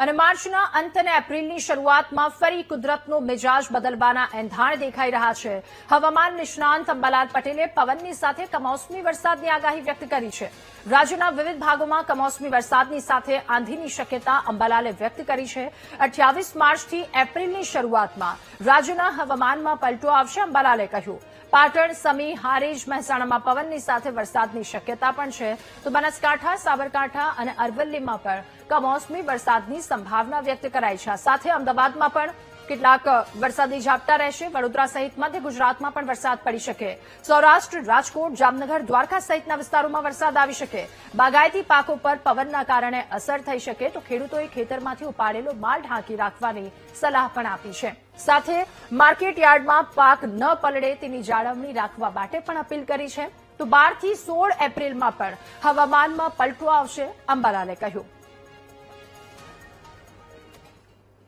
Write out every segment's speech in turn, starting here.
અને માર્ચના અંત અને એપ્રિલની શરૂઆતમાં ફરી કુદરતનો મિજાજ બદલવાના એંધાણ દેખાઈ રહ્યા છે. હવામાન નિષ્ણાંત અંબાલાલ પટેલે પવનની સાથે કમોસમી વરસાદની આગાહી વ્યક્ત કરી છે. રાજ્યના વિવિધ ભાગોમાં કમોસમી વરસાદની સાથે આંધીની શક્યતા અંબાલાલે વ્યક્ત કરી છે. 28 માર્ચથી એપ્રિલની શરૂઆતમાં રાજ્યના હવામાનમાં પલટો આવશે, અંબાલાલે કહ્યું. પાટણ, સમી, હારીજ, મહેસાણામાં પવનની સાથે વરસાદની શક્યતા પણ છે, તો બનાસકાંઠા, સાબરકાંઠા અને અરવલ્લીમાં પણ કમોસમી વરસાદની સંભાવના વ્યક્ત કરાઈ છે. સાથે અમદાવાદમાં પણ કેટલાક વરસાદી ઝાપટા રહેશે. વડોદરા સહિત મધ્ય ગુજરાતમાં પણ વરસાદ પડી શકે. સૌરાષ્ટ્ર, રાજકોટ, જામનગર, દ્વારકા સહિતના વિસ્તારોમાં વરસાદ આવી શકે. બાગાયતી પાકો પર પવનના કારણે અસર થઈ શકે, તો ખેડૂતોએ ખેતરમાંથી ઉપાડેલો માલ ઢાંકી રાખવાની સલાહ પણ આપી છે. સાથે માર્કેટ યાર્ડમાં પાક ન પલળે તેની જાળવણી રાખવા માટે પણ અપીલ કરી છે. તો 12 થી 16 એપ્રિલમાં પણ હવામાનમાં પલટો આવશે, અંબાલાલે કહ્યું.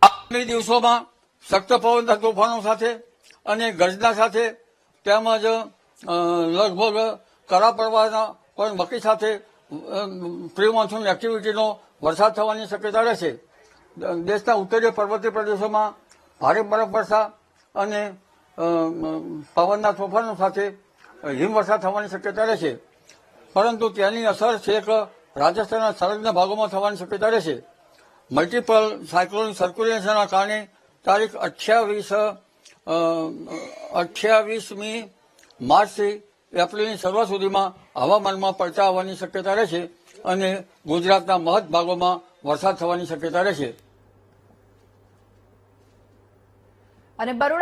આગામી દિવસોમાં સખ્ત પવનના તોફાનો સાથે અને ગર્જના સાથે તેમજ લગભગ કરા પડવાના પણ વકી સાથે પ્રી મોન્સૂન એક્ટિવિટીનો વરસાદ થવાની શક્યતા રહેશે. દેશના ઉત્તરીય પર્વતીય પ્રદેશોમાં ભારે બરફવર્ષા અને પવનના તોફાનો સાથે હિમવર્ષા થવાની શક્યતા રહેશે. પરંતુ તેની અસર છેક રાજસ્થાનના સંલગ્ન ભાગોમાં થવાની શક્યતા રહેશે. મલ્ટીપલ સાયક્લોનિક સર્ક્યુલેશનના કારણે તારીખ 28મી માર્ચથી એપ્રિલની શરૂઆત સુધીમાં હવામાનમાં પલટા આવવાની શક્યતા રહેશે અને ગુજરાતના મહદ ભાગોમાં વરસાદ થવાની શક્યતા રહેશે. અને